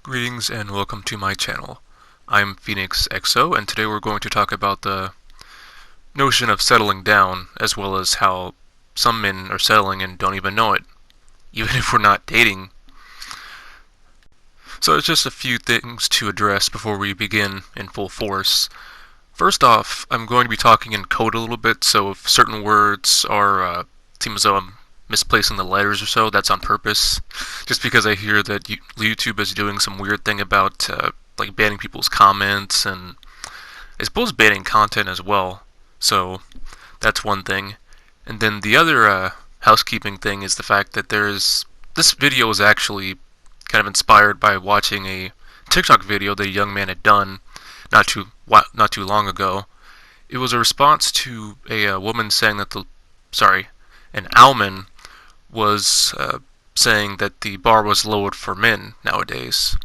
Greetings and welcome to my channel. I'm Phoenix XO, and today we're going to talk about the notion of settling down, as well as how some men are settling and don't even know it, even if we're not dating. So there's just a few things to address before we begin in full force. First off, I'm going to be talking in code a little bit, so if certain words are seem as though I'm misplacing the letters or so, that's on purpose. Just because I hear that YouTube is doing some weird thing about like banning people's comments and I suppose banning content as well. So that's one thing. And then the other housekeeping thing is the fact that this video is actually kind of inspired by watching a TikTok video that a young man had done not too long ago. It was a response to a woman saying that an almond was saying that the bar was lowered for men nowadays.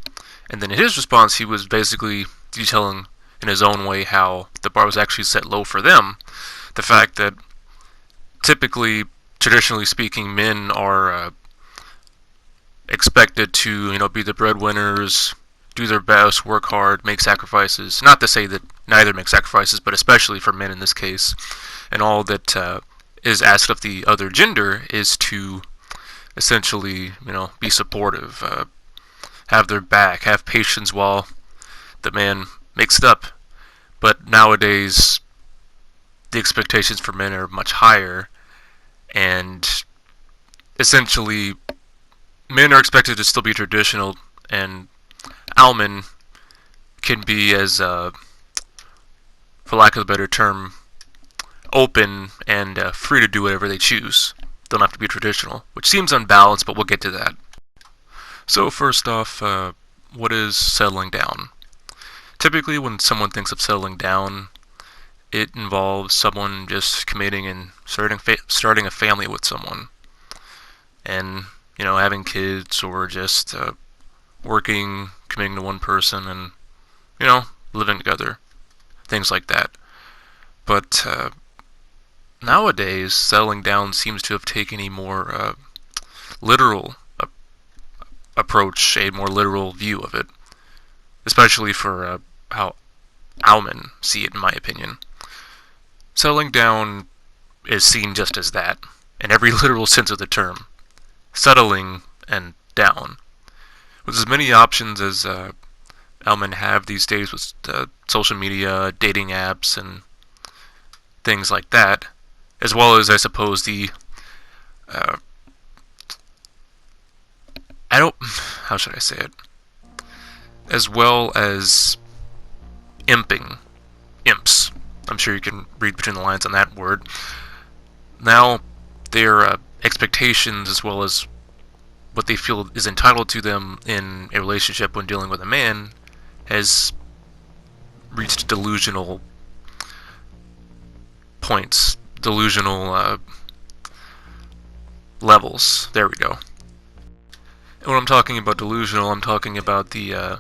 And then in his response, he was basically detailing in his own way how the bar was actually set low for them. The fact that typically, traditionally speaking, men are expected to, be the breadwinners, do their best, work hard, make sacrifices. Not to say that neither make sacrifices, but especially for men in this case. And all that is asked of the other gender is to essentially, be supportive, have their back, have patience while the man makes it up. But nowadays, the expectations for men are much higher, and essentially, men are expected to still be traditional, and almond can be as, for lack of a better term, open and free to do whatever they choose. Don't have to be traditional, which seems unbalanced, but we'll get to that. So first off, what is settling down? Typically, when someone thinks of settling down, it involves someone just committing and starting a family with someone, and having kids, or just working, committing to one person, and living together, things like that. But nowadays, settling down seems to have taken a more literal approach, a more literal view of it, especially for how almond see it, in my opinion. Settling down is seen just as that, in every literal sense of the term. Settling and down. With as many options as almond have these days with social media, dating apps, and things like that, as well as, I suppose, the how should I say it? As well as imps. I'm sure you can read between the lines on that word. Now, their expectations, as well as what they feel is entitled to them in a relationship when dealing with a man, has reached delusional points, delusional levels. There we go. And when I'm talking about delusional, I'm talking about the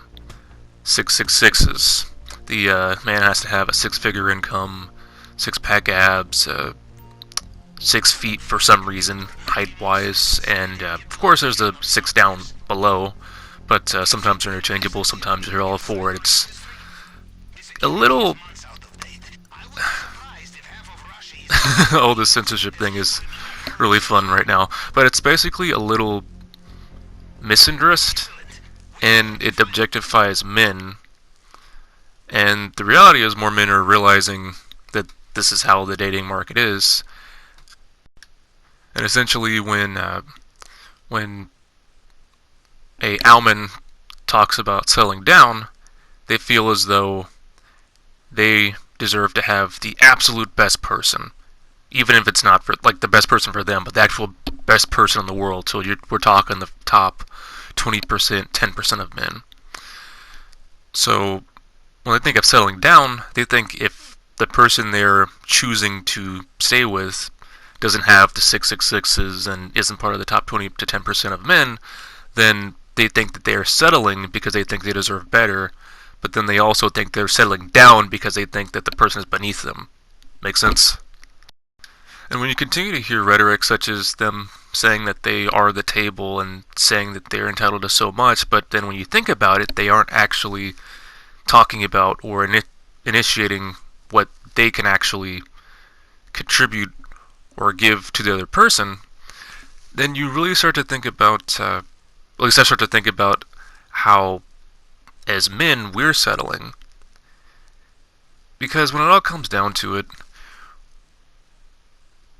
666s. The man has to have a six-figure income, six-pack abs, 6 feet for some reason, height-wise, and of course there's the 6 down below, but sometimes they're interchangeable, sometimes they're all for it. It's a little... oh, the censorship thing is really fun right now, but it's basically a little misandrist, and it objectifies men, and the reality is more men are realizing that this is how the dating market is. And essentially, when a almond talks about settling down, they feel as though they deserve to have the absolute best person, even if it's not for the best person for them, but the actual best person in the world. So we're talking the top 20%, 10% of men. So when they think of settling down, they think if the person they're choosing to stay with doesn't have the 666s and isn't part of the top 20 to 10% of men, then they think that they are settling because they think they deserve better, but then they also think they're settling down because they think that the person is beneath them. Make sense? And when you continue to hear rhetoric such as them saying that they are the table and saying that they're entitled to so much, but then when you think about it, they aren't actually talking about or initiating what they can actually contribute or give to the other person, then you really start to think about, at least I start to think about how, as men, we're settling. Because when it all comes down to it,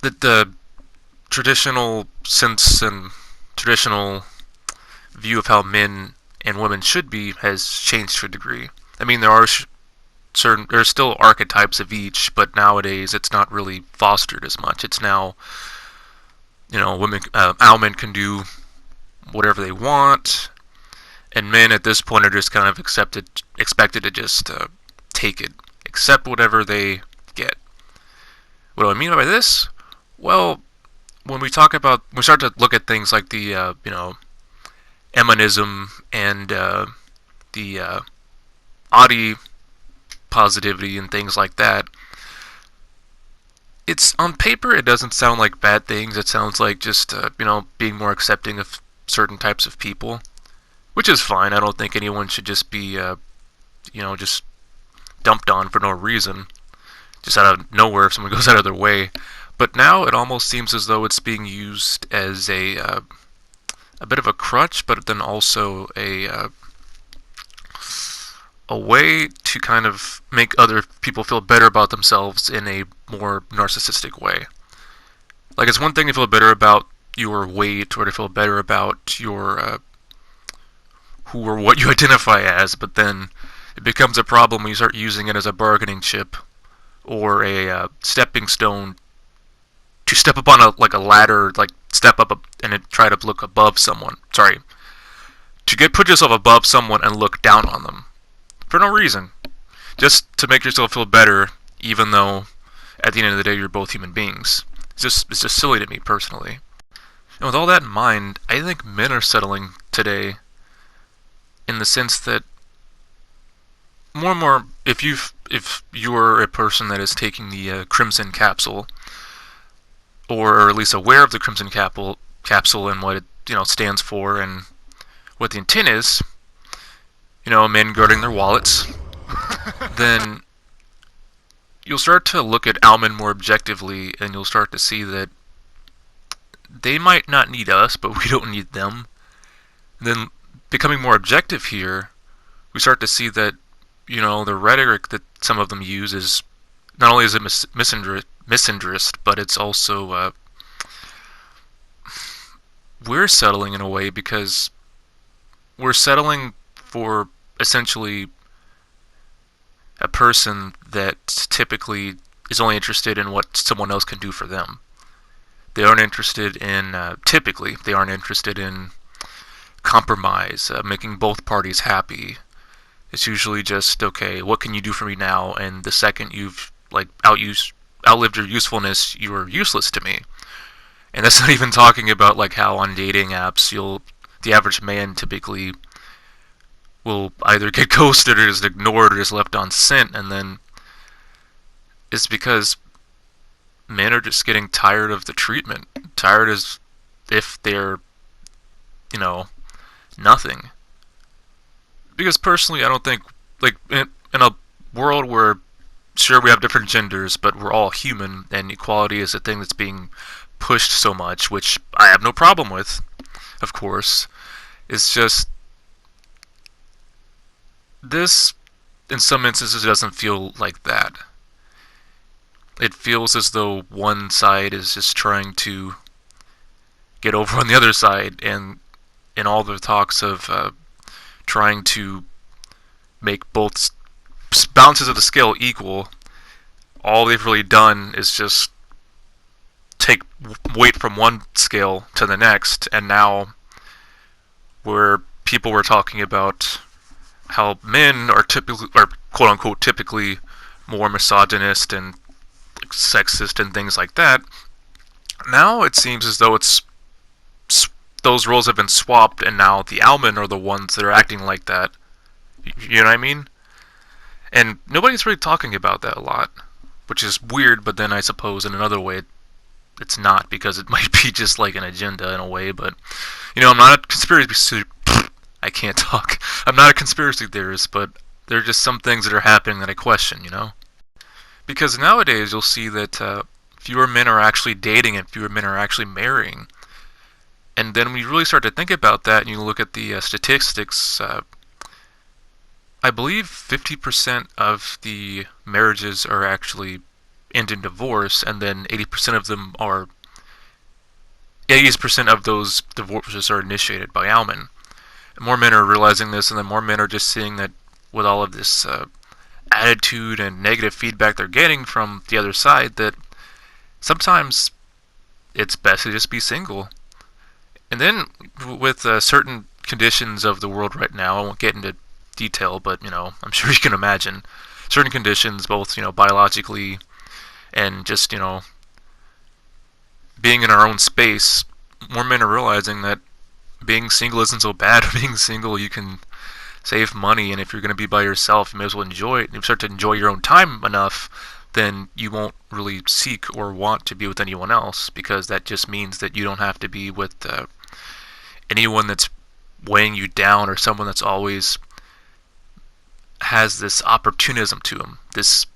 the traditional sense and traditional view of how men and women should be has changed to a degree. I mean, there's still archetypes of each, but nowadays it's not really fostered as much. It's now, women, our men can do whatever they want, and men at this point are just kind of expected to just take it, accept whatever they get. What do I mean by this? Well, when we start to look at things like the, emanism and the body positivity and things like that, it's on paper it doesn't sound like bad things. It sounds like just being more accepting of certain types of people, which is fine. I don't think anyone should just be just dumped on for no reason, just out of nowhere if someone goes out of their way. But now it almost seems as though it's being used as a bit of a crutch, but then also a way to kind of make other people feel better about themselves in a more narcissistic way. Like, it's one thing to feel better about your weight or to feel better about your who or what you identify as, but then it becomes a problem when you start using it as a bargaining chip or a stepping stone to step up on a ladder, like step up and try to look above someone. Sorry, to put yourself above someone and look down on them for no reason, just to make yourself feel better, even though at the end of the day you're both human beings. It's just silly to me personally. And with all that in mind, I think men are settling today in the sense that more and more, if you're a person that is taking the Crimson Capsule, or at least aware of the Crimson Capsule and what it stands for and what the intent is, men guarding their wallets, then you'll start to look at Alman more objectively, and you'll start to see that they might not need us, but we don't need them. And then, becoming more objective here, we start to see that, the rhetoric that some of them use is, not only is it misandrist, but it's also, we're settling in a way because we're settling for essentially a person that typically is only interested in what someone else can do for them. They aren't interested in, typically, they aren't interested in compromise, making both parties happy. It's usually just, okay, what can you do for me now? And the second you've outlived your usefulness, you are useless to me. And that's not even talking about like how on dating apps the average man typically will either get ghosted or just ignored or just left on scent, and then it's because men are just getting tired of the treatment. Tired as if they're, nothing. Because personally, I don't think, like, in a world where, sure, we have different genders, but we're all human, and equality is a thing that's being pushed so much, which I have no problem with, of course. It's just, this, in some instances, doesn't feel like that. It feels as though one side is just trying to get over on the other side, and in all the talks of trying to make both balances of the scale equal, all they've really done is just take weight from one scale to the next, and now where people were talking about how men are typically, or quote unquote typically, more misogynist and sexist and things like that, now it seems as though those roles have been swapped, and now the Alman are the ones that are acting like that. You know what I mean? And nobody's really talking about that a lot, which is weird, but then I suppose in another way it's not, because it might be just like an agenda in a way. But I'm not a conspiracy. I can't talk. I'm not a conspiracy theorist, but there are just some things that are happening that I question. Because nowadays you'll see that fewer men are actually dating and fewer men are actually marrying. And then when you really start to think about that and you look at the statistics, I believe 50% of the marriages are actually end in divorce, and then 80% of them are 80% of those divorces are initiated by Alman. And more men are realizing this, and then more men are just seeing that with all of this attitude and negative feedback they're getting from the other side, that sometimes it's best to just be single. And then with certain conditions of the world right now, I won't get into detail, but I'm sure you can imagine certain conditions, both biologically and just being in our own space. More men are realizing that being single isn't so bad. Being single, you can save money, and if you're going to be by yourself, you may as well enjoy it. And if you start to enjoy your own time enough, then you won't really seek or want to be with anyone else, because that just means that you don't have to be with anyone that's weighing you down, or someone that's always has this opportunism to him. This,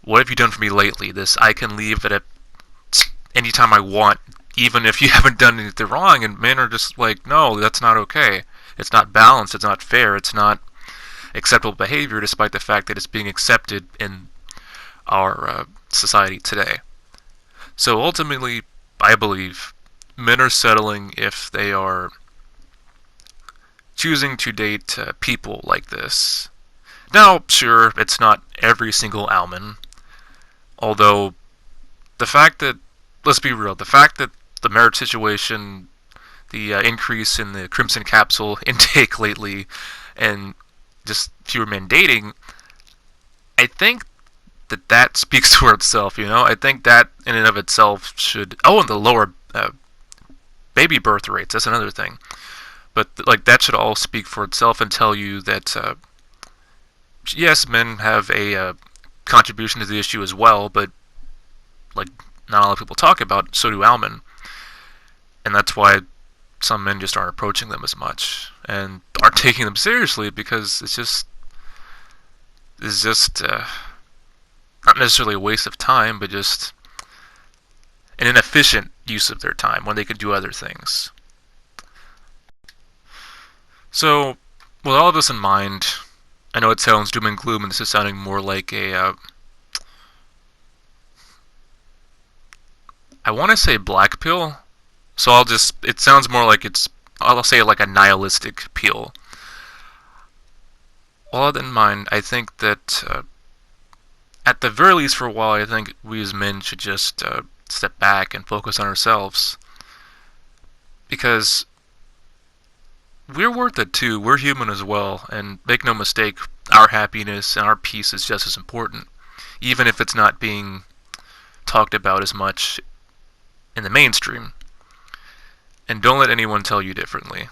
what have you done for me lately? This, I can leave at any time I want, even if you haven't done anything wrong. And men are just like, no, that's not okay. It's not balanced. It's not fair. It's not acceptable behavior, despite the fact that it's being accepted in our society today. So ultimately, I believe men are settling if they are choosing to date people like this. Now, sure, it's not every single Alman, although the fact that, let's be real, the fact that the marriage situation, the increase in the Crimson Capsule intake lately, and just fewer men dating, I think that speaks for itself. I think that in and of itself should. Oh, and the lower baby birth rates, that's another thing. But that should all speak for itself and tell you that yes, men have a contribution to the issue as well, but not a lot of people talk about it, so do Alman. And that's why some men just aren't approaching them as much and aren't taking them seriously, because it's just not necessarily a waste of time, but just an inefficient use of their time when they could do other things. So, with all of this in mind, I know it sounds doom and gloom, and this is sounding more like a I want to say black pill, so it sounds more like I'll say like a nihilistic pill. All that in mind, I think that at the very least for a while, I think we as men should just step back and focus on ourselves, because we're worth it too. We're human as well, and make no mistake, our happiness and our peace is just as important, even if it's not being talked about as much in the mainstream. And don't let anyone tell you differently.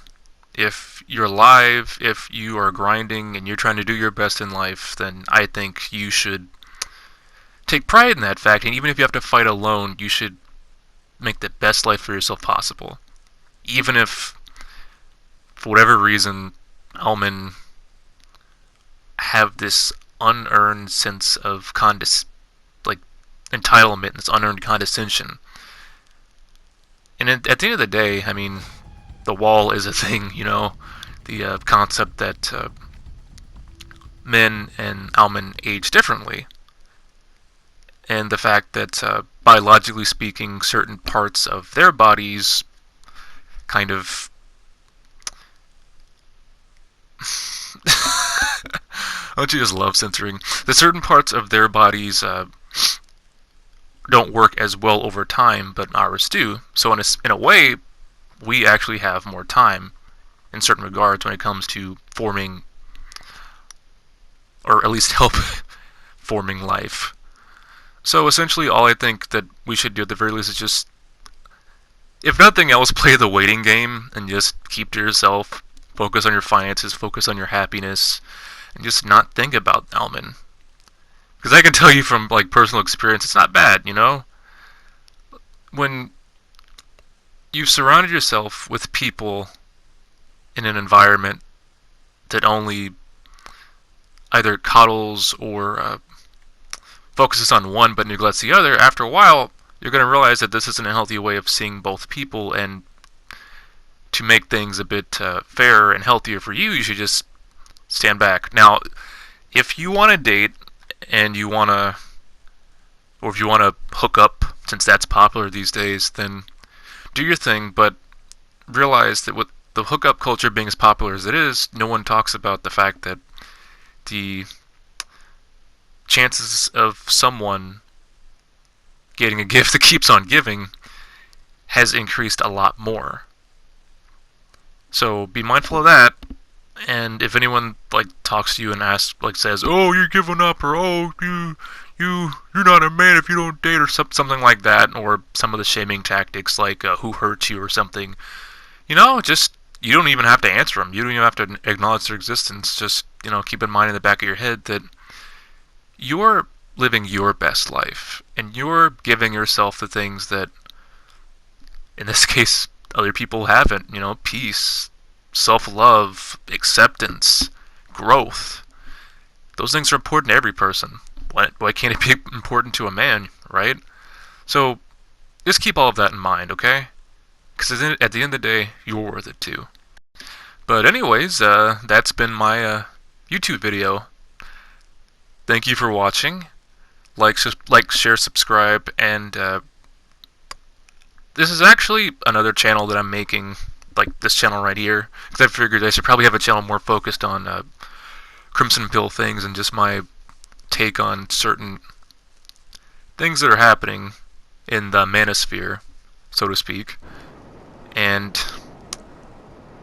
If you're alive, if you are grinding and you're trying to do your best in life, then I think you should take pride in that fact, and even if you have to fight alone, you should make the best life for yourself possible. Even if, for whatever reason, Alman have this unearned sense of entitlement, this unearned condescension. And at the end of the day, I mean, the wall is a thing, the concept that men and Alman age differently, and the fact that biologically speaking, certain parts of their bodies kind of don't you just love censoring? The certain parts of their bodies don't work as well over time, but ours do. So in a way, we actually have more time in certain regards when it comes to forming, or at least help forming life. So essentially, all I think that we should do at the very least is just, if nothing else, play the waiting game and just keep to yourself, focus on your finances, focus on your happiness, and just not think about Alman. Because I can tell you from personal experience, it's not bad, when you've surrounded yourself with people in an environment that only either coddles or focuses on one but neglects the other, after a while you're going to realize that this isn't a healthy way of seeing both people, and to make things a bit fairer and healthier for you, you should just stand back. Now, if you want to date and you want to, or if you want to hook up, since that's popular these days, then do your thing, but realize that with the hookup culture being as popular as it is, no one talks about the fact that the chances of someone getting a gift that keeps on giving has increased a lot more. So be mindful of that, and if anyone talks to you and asks, says, "Oh, you're giving up," or "Oh, you're not a man if you don't date," or something like that, or some of the shaming tactics like "who hurt you" or something, you don't even have to answer them. You don't even have to acknowledge their existence. Just keep in mind in the back of your head that you're living your best life, and you're giving yourself the things that, in this case, other people haven't. Peace, self-love, acceptance, growth. Those things are important to every person. Why can't it be important to a man, right? So just keep all of that in mind, okay? Because at the end of the day, you're worth it too. But anyways, that's been my YouTube video. Thank you for watching. Like, share, subscribe, and this is actually another channel that I'm making, like this channel right here, because I figured I should probably have a channel more focused on Crimson Pill things and just my take on certain things that are happening in the manosphere, so to speak. And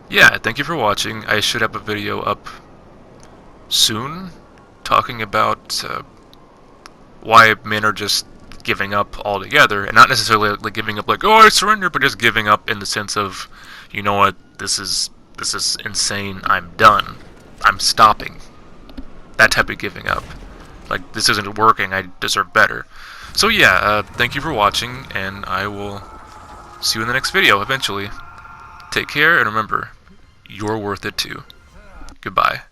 yeah, thank you for watching. I should have a video up soon talking about why men are just giving up altogether, and not necessarily giving up "oh, I surrender," but just giving up in the sense of, you know what, this is insane, I'm done, I'm stopping. That type of giving up. This isn't working, I deserve better. So yeah, thank you for watching, and I will see you in the next video eventually. Take care, and remember, you're worth it too. Goodbye.